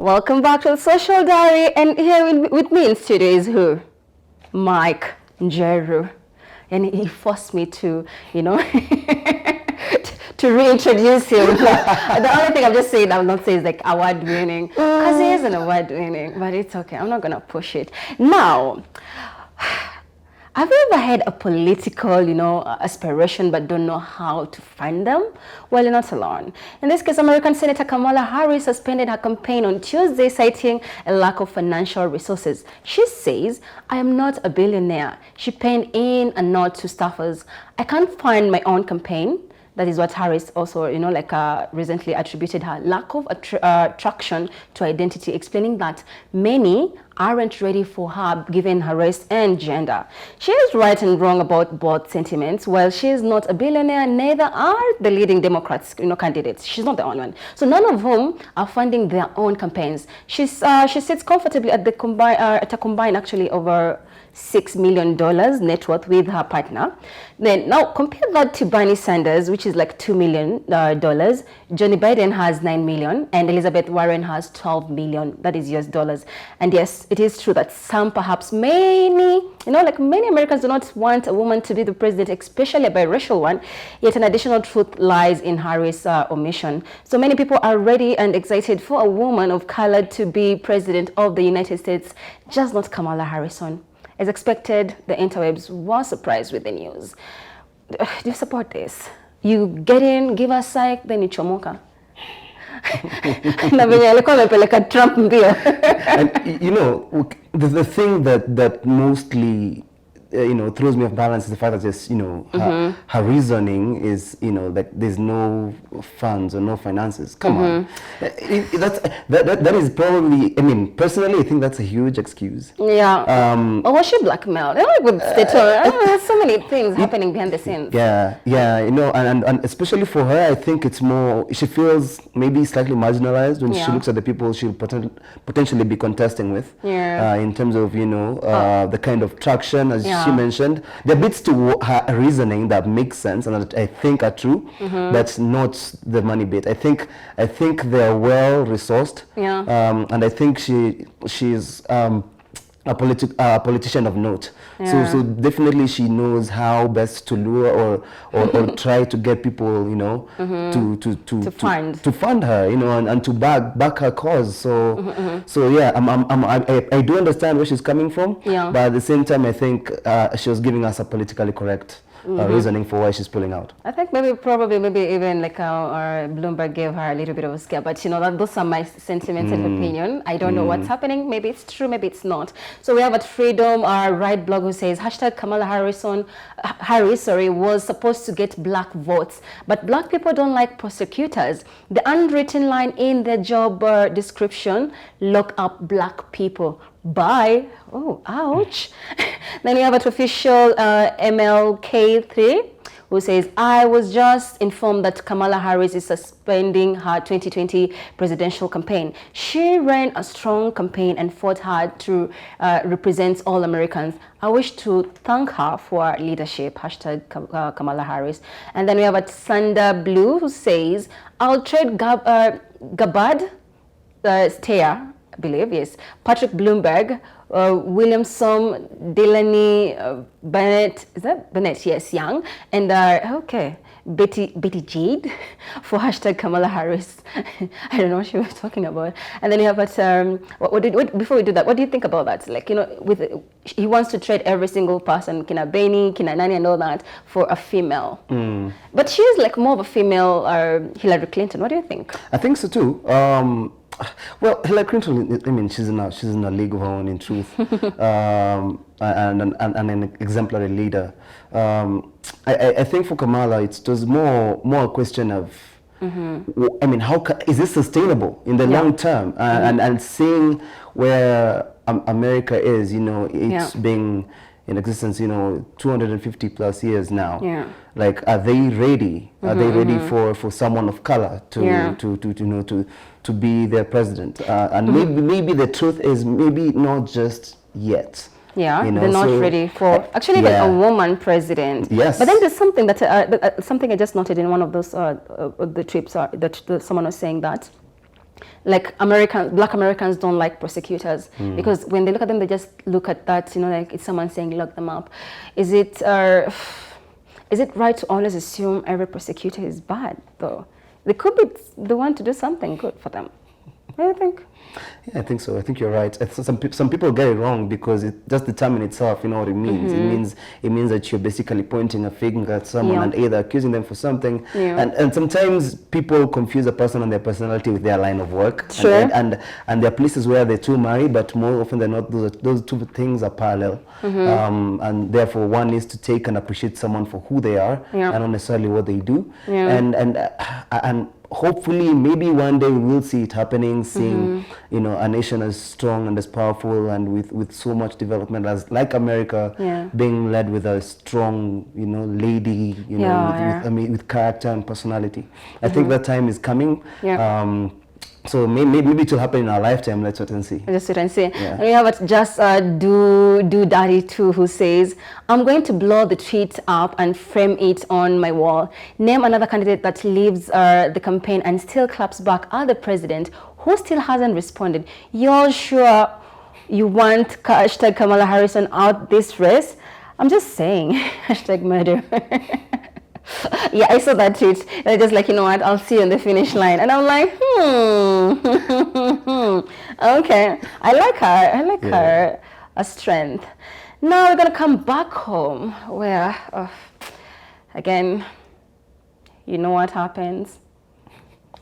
Welcome back to the Social Diary, and here with me in studio is who? Mike Njeru. And he forced me to, to reintroduce him. The only thing I'm just saying, I'm not saying is like award winning, because he is an award winning, but it's okay. I'm not going to push it. Now, have you ever had a political, aspiration but don't know how to fund them? Well, you're not alone. In this case, American Senator Kamala Harris suspended her campaign on Tuesday, citing a lack of financial resources. She says, "I am not a billionaire." She penned in a note to staffers, "I can't fund my own campaign." That is what Harris also, recently attributed her lack of traction to identity, explaining that many aren't ready for her given her race and gender. She is right and wrong about both sentiments. While she is not a billionaire, neither are the leading Democrats, candidates. She's not the only one. So none of whom are funding their own campaigns. She sits comfortably at a combined actually over $6 million net worth with her partner. Then now compare that to Bernie Sanders, which is like $2 million. Johnny Biden has $9 million, and Elizabeth Warren has $12 million. That is US dollars. And yes, it is true that some, perhaps many Americans do not want a woman to be the president, especially a biracial one. Yet an additional truth lies in Harris' omission. So many people are ready and excited for a woman of color to be president of the United States, just not Kamala Harris. As expected, the interwebs were surprised with the news. Do you support this? You get in, give us psych, then you chomoka. Na venye alikuwa amepeleka Trump mbio. And the thing that mostly throws me off balance is the fact that just her reasoning is that there's no funds or no finances. Come on, that is probably, personally I think that's a huge excuse. Yeah. Or was she blackmailed? With there's so many things happening behind the scenes. Yeah, and especially for her, I think it's more, she feels maybe slightly marginalized when she looks at the people she'll potentially be contesting with. Yeah. In terms of the kind of traction, as she mentioned, there are bits to her reasoning that make sense and that I think are true, but not the money bit. I think they're well resourced, and I think she's a politician of note. So definitely she knows how best to lure or try to get people to fund her, and to back her cause. So yeah, I do understand where she's coming from, but at the same time I think she was giving us a politically correct reasoning for why she's pulling out. I think maybe even like our Bloomberg gave her a little bit of a scare, but those are my sentiments and opinion. I don't know what's happening. Maybe it's true, maybe it's not. So we have at Freedom, our right blog, who says #Kamala Harris was supposed to get black votes, but black people don't like prosecutors. The unwritten line in their job description: lock up black people. By, oh, ouch. Then we have an official MLK3 who says, "I was just informed that Kamala Harris is suspending her 2020 presidential campaign. She ran a strong campaign and fought hard to represent all Americans. I wish to thank her for her leadership." #Kamala Harris. And then we have a Thunder Blue who says, "I'll trade Gabbard Steyer, I believe, yes, Patrick Bloomberg, Williamson, Delaney, Bennett, is that Bennett? Yes, Young, and Betty Jade for #Kamala Harris." I don't know what she was talking about. And then you have before we do that, what do you think about that? Like, he wants to trade every single person, Kina Benny, Kina Nani, and all that, for a female. But she is like more of a female Hillary Clinton. What do you think? I think so too. Well, Hillary Clinton, she's in a league of her own, in truth, and an exemplary leader. I think for Kamala, it's just more a question of, how is this sustainable in the long term, and seeing where America is, it's been in existence, 250 plus years now. Yeah. Like, are they ready? Are they ready for someone of color to be their president? And maybe the truth is maybe not just yet. Yeah, they're not ready for actually even a woman president. Yes. But then there's something that something I just noted in one of those the trips that someone was saying that like black Americans don't like prosecutors because when they look at them, they just look at that, like it's someone saying lock them up. Is it right to always assume every prosecutor is bad though? They could be the one to do something good for them. What do you think? Yeah, I think so. I think you're right. Some people get it wrong because it just determines itself. You know what it means. It means that you're basically pointing a finger at someone and either accusing them for something. Yeah. And sometimes people confuse a person and their personality with their line of work. Sure. And there are places where the two marry, but more often than not, those two things are parallel. And therefore, one needs to take and appreciate someone for who they are and not necessarily what they do. Yeah. And hopefully, maybe one day we will see it happening, seeing, a nation as strong and as powerful and with so much development as like America, being led with a strong, lady, with character and personality. I think that time is coming. Yeah. So maybe it will happen in our lifetime. Let's wait and see. Let's wait and see. Yeah. And we have just do Daddy too, who says, "I'm going to blow the tweet up and frame it on my wall. Name another candidate that leaves the campaign and still claps back at the president who still hasn't responded. You're sure you want hashtag Kamala Harris out this race?" I'm just saying, hashtag murder. Yeah, I saw that tweet. They're just like, you know what, I'll see you on the finish line. And I'm like, okay. I like her a strength. Now we're going to come back home where, again, you know what happens.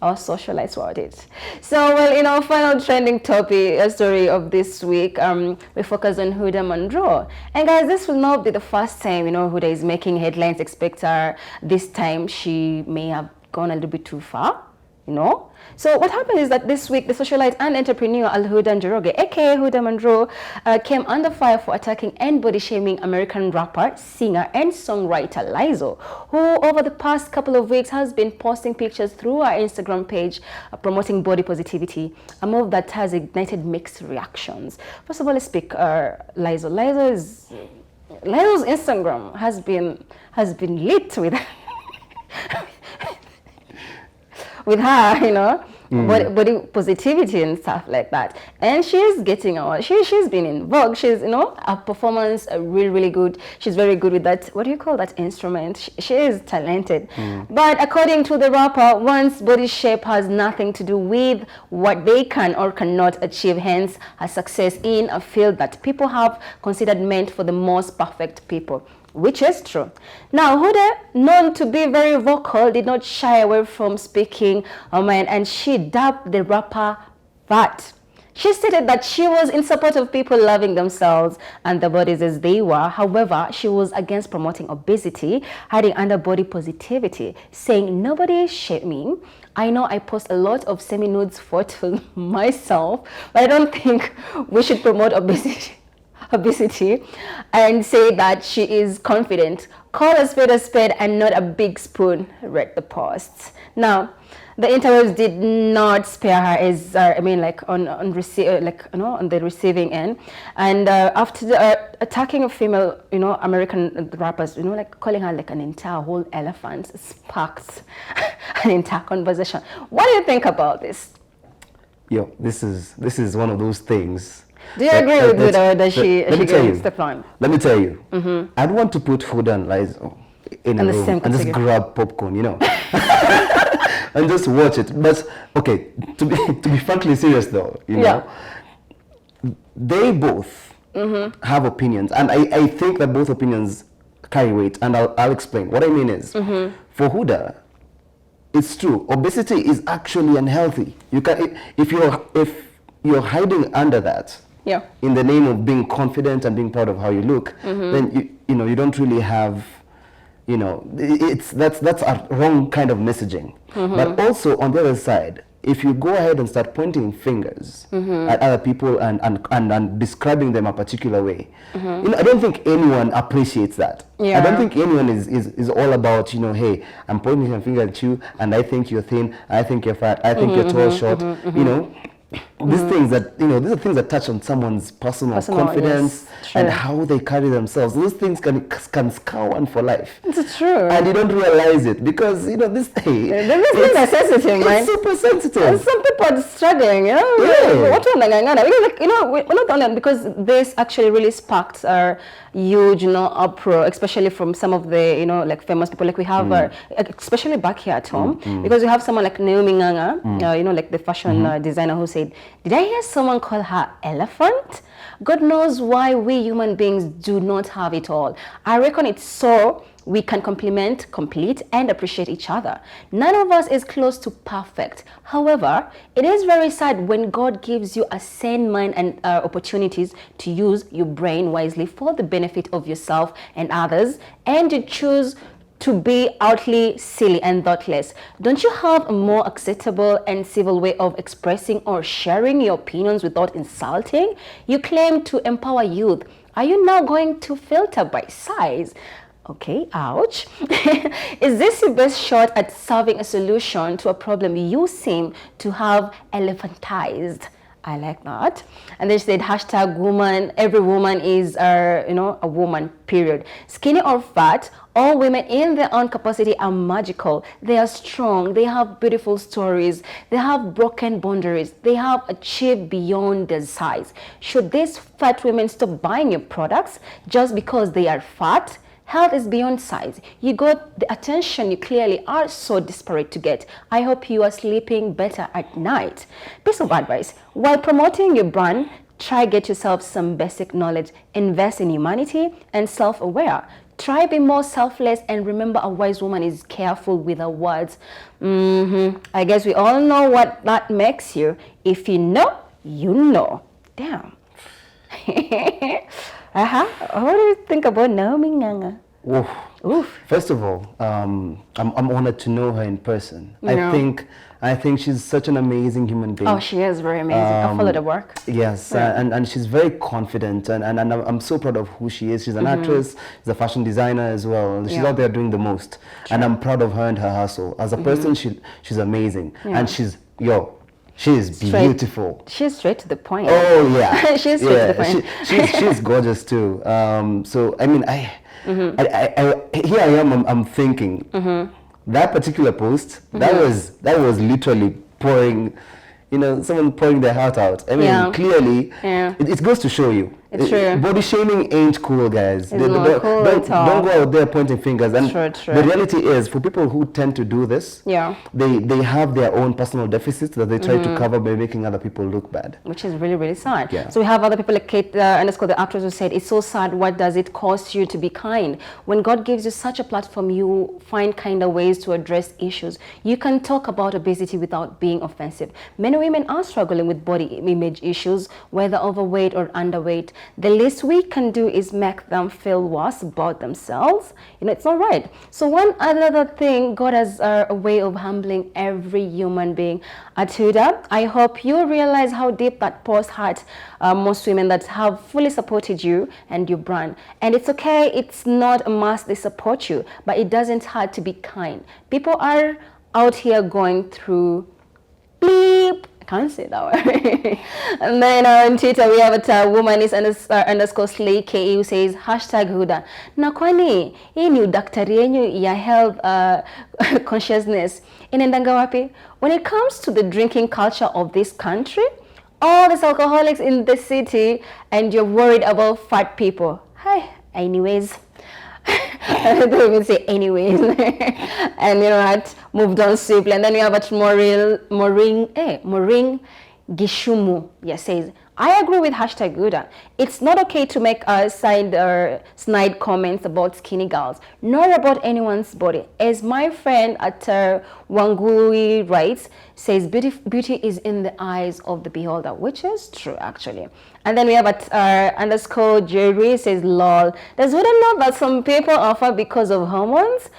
Our socialites about it. So, well, final trending topic, story of this week, we focus on Huda Monroe. And guys, this will not be the first time, Huda is making headlines. Expect her this time she may have gone a little bit too far, So what happened is that this week, the socialite and entrepreneur Huda Njeru, aka Huda Monroe, came under fire for attacking and body shaming American rapper, singer, and songwriter Lizzo, who over the past couple of weeks has been posting pictures through her Instagram page promoting body positivity, a move that has ignited mixed reactions. First of all, let's speak Lizzo. Lizzo's Instagram has been lit with with her, body positivity and stuff like that. And she's getting out. She's been in Vogue. She's, her performance really, really good. She's very good with that. What do you call that instrument? She is talented. But according to the rapper, one's body shape has nothing to do with what they can or cannot achieve. Hence, her success in a field that people have considered meant for the most perfect people. Which is true. Now, Huda, known to be very vocal, did not shy away from speaking her mind, and she dubbed the rapper fat. She stated that she was in support of people loving themselves and their bodies as they were. However, she was against promoting obesity, hiding under body positivity, saying, "Nobody shape me. I know I post a lot of semi-nudes photos myself, but I don't think we should promote obesity, and say that she is confident. Call a spade and not a big spoon," read the posts. Now, the interviews did not spare her as on the receiving end, and after attacking a female, American rappers, calling her like an entire whole elephant, sparked an entire conversation. What do you think about this? Yo, this is one of those things. Do you agree with Huda, or does she go the plan? Let me tell you, I'd want to put Huda and Lizzo in a room and just grab popcorn, and just watch it. But okay, to be frankly serious though, they both have opinions, and I think that both opinions carry weight, and I'll explain. What I mean is, for Huda, it's true. Obesity is actually unhealthy. You can if you're hiding under that. Yeah. In the name of being confident and being proud of how you look, then you don't really have, that's a wrong kind of messaging. But also on the other side, if you go ahead and start pointing fingers at other people and describing them a particular way, I don't think anyone appreciates that. Yeah. I don't think anyone is all about, hey, I'm pointing a finger at you and I think you're thin, I think you're fat, I think you're tall, short, these things that, these are things that touch on someone's personal confidence, yes, and how they carry themselves. Those things can scar one for life. It's true. And you don't realize it because, this thing. It's sensitive, right? It's super sensitive. And some people are struggling, Yeah. What we're not only because this actually really sparked our huge, uproar, especially from some of the, like famous people. Like we have, especially back here at home, because we have someone like Naomi Nganga, like the fashion designer, who said, "Did I hear someone call her elephant?" God knows why we human beings do not have it all. I reckon it's so we can complement, complete, and appreciate each other. None of us is close to perfect. However, it is very sad when God gives you a sane mind and opportunities to use your brain wisely for the benefit of yourself and others, and you choose to be outly silly and thoughtless. Don't you have a more acceptable and civil way of expressing or sharing your opinions without insulting? You claim to empower youth. Are you now going to filter by size? Okay, ouch. Is this your best shot at solving a solution to a problem you seem to have elephantized? I like that. And they said hashtag woman, every woman is a woman, period. Skinny or fat, all women in their own capacity are magical. They are strong, they have beautiful stories, they have broken boundaries, they have achieved beyond their size. Should these fat women stop buying your products just because they are fat? Health is beyond size. You got the attention you clearly are so desperate to get. I hope you are sleeping better at night. Piece of advice. While promoting your brand, try get yourself some basic knowledge. Invest in humanity and self-aware. Try be more selfless and remember a wise woman is careful with her words. I guess we all know what that makes you. If you know, you know. Damn. What do you think about Naomi Nganga? Oof. First of all, I'm honored to know her in person. I think she's such an amazing human being. Oh, she is very amazing. I follow the work. Yes, and she's very confident, and I'm so proud of who she is. She's an actress, she's a fashion designer as well. She's out there doing the most, and I'm proud of her and her hustle. As a person, she's amazing, and she's beautiful. She's straight to the point. Oh yeah, she's straight to the point. She's gorgeous too. So I mean, here I am. I'm thinking that particular post that was literally pouring, someone pouring their heart out. I mean, clearly, it goes to show you. It's true. Body shaming ain't cool, guys. It's not cool at all. Don't go out there pointing fingers. And True. the reality is, for people who tend to do this, they have their own personal deficits that they try to cover by making other people look bad. Which is really, really sad. Yeah. So we have other people like Kate _ the actress, who said, it's so sad. What does it cost you to be kind? When God gives you such a platform, you find kinder ways to address issues. You can talk about obesity without being offensive. Many women are struggling with body image issues, whether overweight or underweight. The least we can do is make them feel worse about themselves. It's not right. So one other thing, God has a way of humbling every human being. Atuda, I hope you realize how deep that post hurt most women that have fully supported you and your brand. And it's okay, it's not a must they support you, but it doesn't hurt to be kind. People are out here going through bleep. Can't say that word. And then on Twitter we have a woman is underscore slay ke, who says hashtag Huda. Na kwani hii ni udaktari yenyu ya health consciousness inaendanga wapi? When it comes to the drinking culture of this country, all these alcoholics in the city, and you're worried about fat people. Hi, anyways. I don't even say anyways. And what? Moved on swiftly. And then we have at Moring Gishumu. Yes, says, I agree with hashtag Guda. It's not okay to make snide comments about skinny girls, nor about anyone's body. As my friend at Wangui writes, says, beauty is in the eyes of the beholder, which is true, actually. And then we have at underscore Njeru, says, lol. Does Huda know that some people offer because of hormones?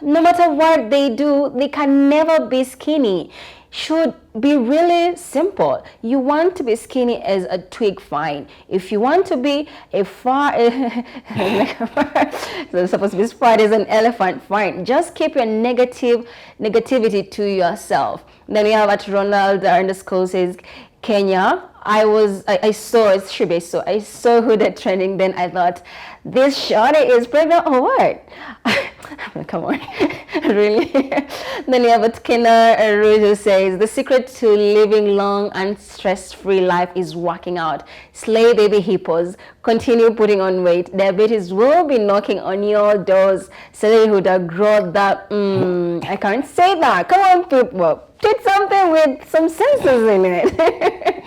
No matter what they do, they can never be skinny. Should be really simple. You want to be skinny as a twig, fine. If you want to be a so supposed to be spread as an elephant, fine. Just keep your negativity to yourself. Then we have at Ronald underscore says, Kenya. I saw it, Shibe, so I saw who they're trending. Then I thought, this shawty is pregnant or what? Come on, really? Then you have a Kena Rouge who says, the secret to living long and stress-free life is working out. Slay baby hippos. Continue putting on weight. Diabetes will be knocking on your doors. Say who that grow that. I can't say that. Come on, people. Did something with some senses in it.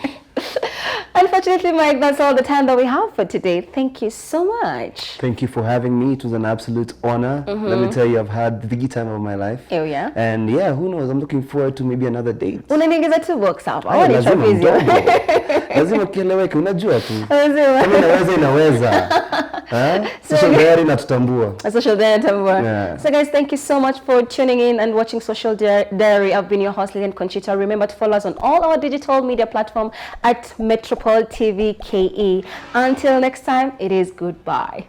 Unfortunately, Mike, that's all the time that we have for today. Thank you so much. Thank you for having me. It was an absolute honor. Let me tell you, I've had the time of my life. Oh, yeah? And yeah, who knows? I'm looking forward to maybe another date. Unaniingiza tu box up. I Ay, want to lazima introduce you. mdogo. Lazima kieleweke, unajua tu. Lazima. Kama inaweza. Social diary inatutambua. Social Diary tambua. Yeah. So guys, thank you so much for tuning in and watching Social Diary. I've been your host, Lillian Conchita. Remember to follow us on all our digital media platforms at Metropole TV KE. Until next time, it is goodbye.